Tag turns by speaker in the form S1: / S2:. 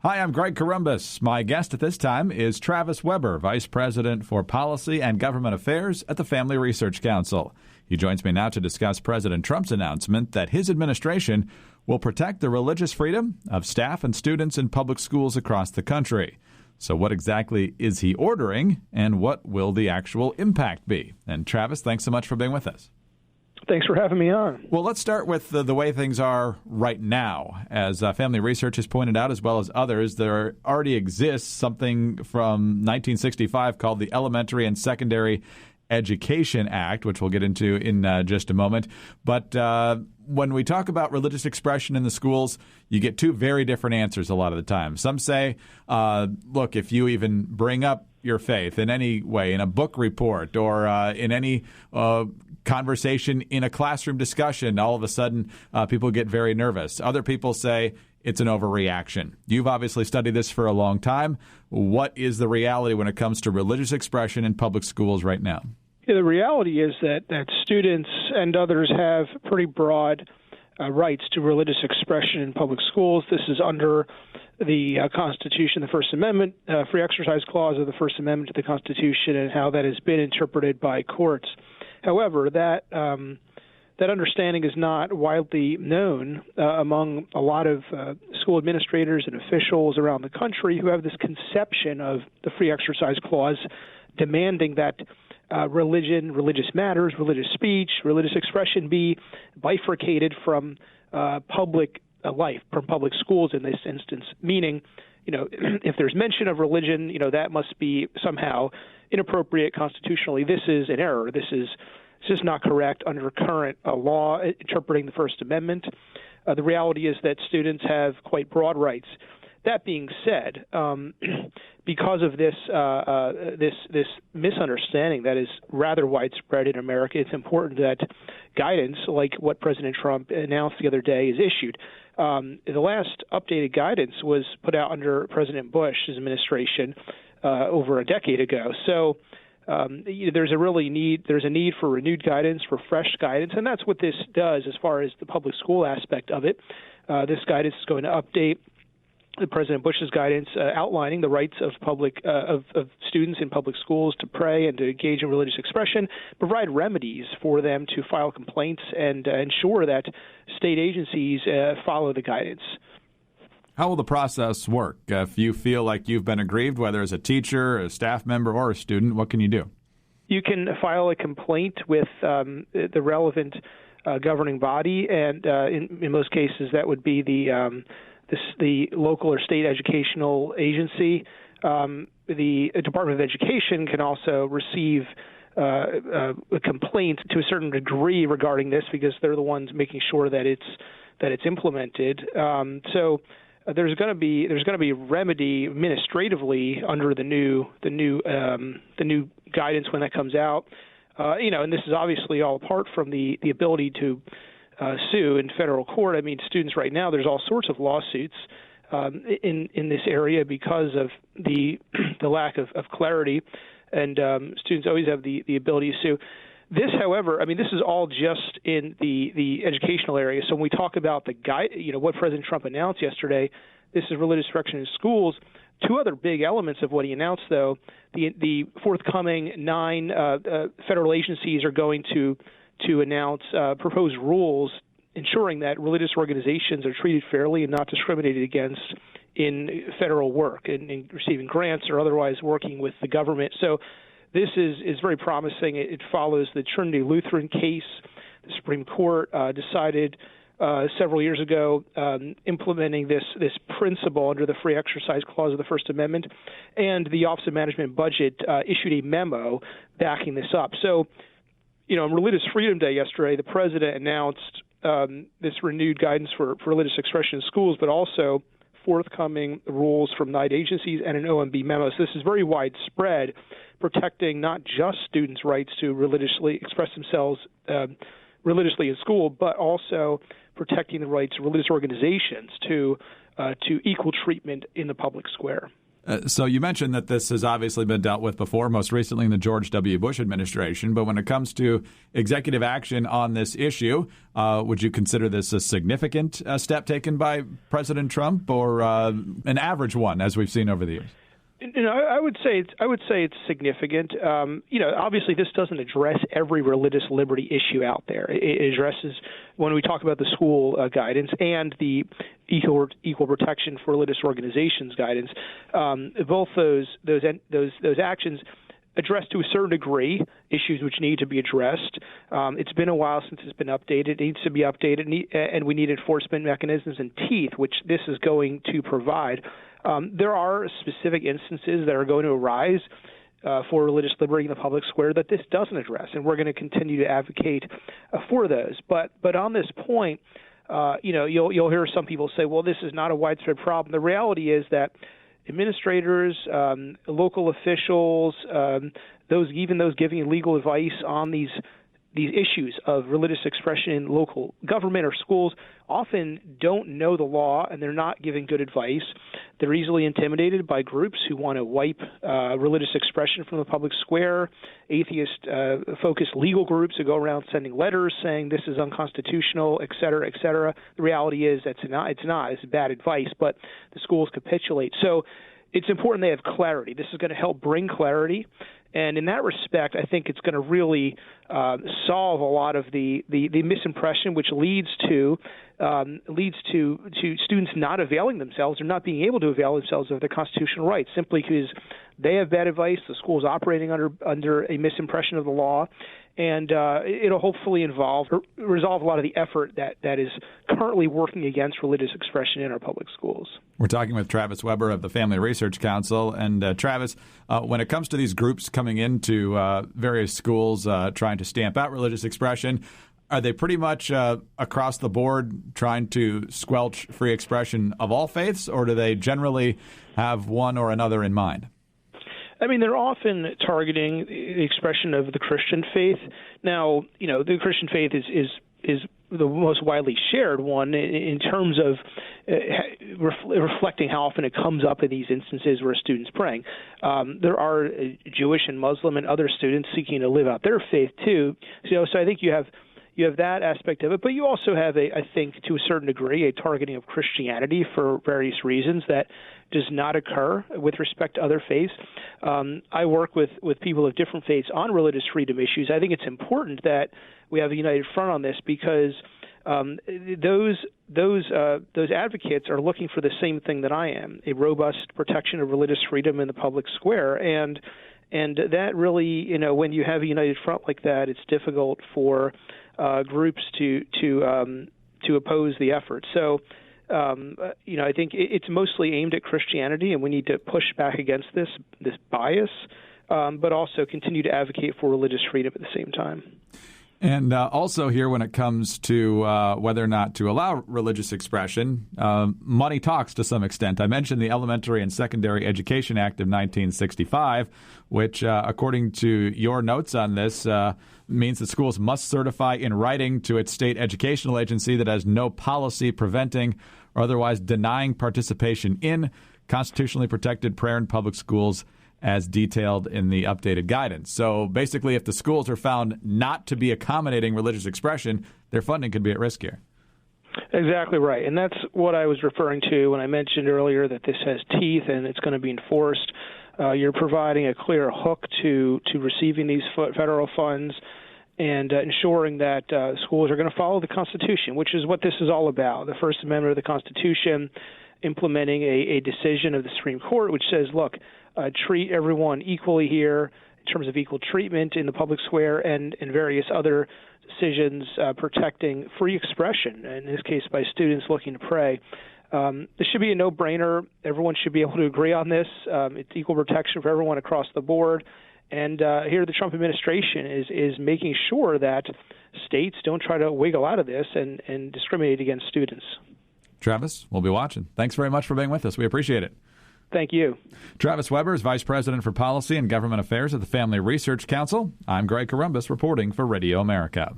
S1: Hi, I'm Greg Corombos. My guest at this time is Travis Weber, Vice President for Policy and Government Affairs at the Family Research Council. He joins me now to discuss President Trump's announcement that his administration will protect the religious freedom of staff and students in public schools across the country. So what exactly is he ordering, and what will the actual impact be? And Travis, thanks so much for being with us.
S2: Thanks for having me on.
S1: Well, let's start with the way things are right now. As Family Research has pointed out, as well as others, there already exists something from 1965 called the Elementary and Secondary Education Act, which we'll get into in just a moment. But when we talk about religious expression in the schools, you get two very different answers a lot of the time. Some say, look, if you even bring up your faith in any way, in a book report or in any conversation in a classroom discussion, all of a sudden people get very nervous. Other people say it's an overreaction. You've obviously studied this for a long time. What is the reality when it comes to religious expression in public schools right now?
S2: Yeah, the reality is that students and others have pretty broad rights to religious expression in public schools. This is under the Constitution, the First Amendment, Free Exercise Clause of the First Amendment to the Constitution, and how that has been interpreted by courts. However, that understanding is not widely known among a lot of school administrators and officials around the country who have this conception of the Free Exercise Clause demanding that religion, religious matters, religious speech, religious expression be bifurcated from public life, from public schools in this instance, meaning, if there's mention of religion, that must be somehow inappropriate constitutionally. This is an error. This is just not correct under current law interpreting the First Amendment. The reality is that students have quite broad rights. That being said, because of this misunderstanding that is rather widespread in America, it's important that guidance, like what President Trump announced the other day, is issued. The last updated guidance was put out under President Bush's administration over a decade ago. So there's a need for renewed guidance, for fresh guidance, and that's what this does as far as the public school aspect of it. This guidance is going to update President Bush's guidance outlining the rights of students in public schools to pray and to engage in religious expression, provide remedies for them to file complaints, and ensure that state agencies follow the guidance.
S1: How will the process work? If you feel like you've been aggrieved, whether as a teacher, a staff member, or a student, what can you do?
S2: You can file a complaint with the relevant governing body, and in most cases that would be the local or state educational agency. The Department of Education can also receive a complaint to a certain degree regarding this because they're the ones making sure that it's implemented. So there's going to be remedy administratively under the new guidance when that comes out. And this is obviously all apart from the ability to sue in federal court. I mean, students right now, there's all sorts of lawsuits in this area because of the lack of clarity, and students always have the ability to sue. This, however, this is all just in the educational area. So when we talk about what President Trump announced yesterday, this is religious expression in schools. Two other big elements of what he announced, though, the forthcoming 9 federal agencies are going to announce proposed rules ensuring that religious organizations are treated fairly and not discriminated against in federal work and in receiving grants or otherwise working with the government. So this is very promising. It follows the Trinity Lutheran case. The Supreme Court decided several years ago implementing this principle under the Free Exercise Clause of the First Amendment, and the Office of Management and Budget issued a memo backing this up. So, on Religious Freedom Day yesterday, the president announced this renewed guidance for religious expression in schools, but also forthcoming rules from 9 agencies and an OMB memo. So this is very widespread, protecting not just students' rights to religiously express themselves religiously in school, but also protecting the rights of religious organizations to equal treatment in the public square.
S1: So you mentioned that this has obviously been dealt with before, most recently in the George W. Bush administration. But when it comes to executive action on this issue, would you consider this a significant step taken by President Trump, or an average one, as we've seen over the years?
S2: I would say it's significant. Obviously this doesn't address every religious liberty issue out there. It addresses, when we talk about the school guidance and the equal protection for religious organizations guidance, both those actions address to a certain degree issues which need to be addressed. It's been a while since it's been updated. It needs to be updated, and we need enforcement mechanisms and teeth, which this is going to provide. There are specific instances that are going to arise for religious liberty in the public square that this doesn't address, and we're going to continue to advocate for those. But on this point, you'll hear some people say, well, this is not a widespread problem. The reality is that administrators, local officials, those giving legal advice on these issues of religious expression in local government or schools often don't know the law, and they're not giving good advice. They're easily intimidated by groups who want to wipe religious expression from the public square, atheist-focused legal groups who go around sending letters saying this is unconstitutional, et cetera, et cetera. The reality is it's not. It's bad advice, but the schools capitulate. So it's important they have clarity. This is going to help bring clarity. And in that respect, I think it's going to really solve a lot of the misimpression, which leads to students not availing themselves or not being able to avail themselves of their constitutional rights simply because they have bad advice. The school is operating under a misimpression of the law, and it'll hopefully resolve a lot of the effort that is currently working against religious expression in our public schools.
S1: We're talking with Travis Weber of the Family Research Council. And Travis, when it comes to these groups coming into various schools trying to stamp out religious expression, are they pretty much across the board trying to squelch free expression of all faiths, or do they generally have one or another in mind?
S2: I mean, they're often targeting the expression of the Christian faith. Now, the Christian faith is the most widely shared one in terms of reflecting how often it comes up in these instances where a student's praying. There are Jewish and Muslim and other students seeking to live out their faith too. So I think you have that aspect of it, but you also have, I think, to a certain degree, a targeting of Christianity for various reasons that does not occur with respect to other faiths. I work with people of different faiths on religious freedom issues. I think it's important that we have a united front on this because those advocates are looking for the same thing that I am: a robust protection of religious freedom in the public square. And that really, when you have a united front like that, it's difficult for groups to oppose the effort. So, I think it's mostly aimed at Christianity, and we need to push back against this bias, but also continue to advocate for religious freedom at the same time.
S1: And also here, when it comes to whether or not to allow religious expression, money talks to some extent. I mentioned the Elementary and Secondary Education Act of 1965, which, according to your notes on this, means that schools must certify in writing to its state educational agency that has no policy preventing or otherwise denying participation in constitutionally protected prayer in public schools as detailed in the updated guidance. So basically, if the schools are found not to be accommodating religious expression, their funding could be at risk here.
S2: Exactly right. And that's what I was referring to when I mentioned earlier that this has teeth and it's going to be enforced. You're providing a clear hook to receiving these federal funds and ensuring that schools are going to follow the Constitution, which is what this is all about. The First Amendment of the Constitution implementing a decision of the Supreme Court which says, look, treat everyone equally here in terms of equal treatment in the public square and various other decisions protecting free expression, in this case by students looking to pray. This should be a no-brainer. Everyone should be able to agree on this. It's equal protection for everyone across the board. And here the Trump administration is making sure that states don't try to wiggle out of this and discriminate against students.
S1: Travis, we'll be watching. Thanks very much for being with us. We appreciate it.
S2: Thank you.
S1: Travis Weber is Vice President for Policy and Government Affairs at the Family Research Council. I'm Greg Corombos reporting for Radio America.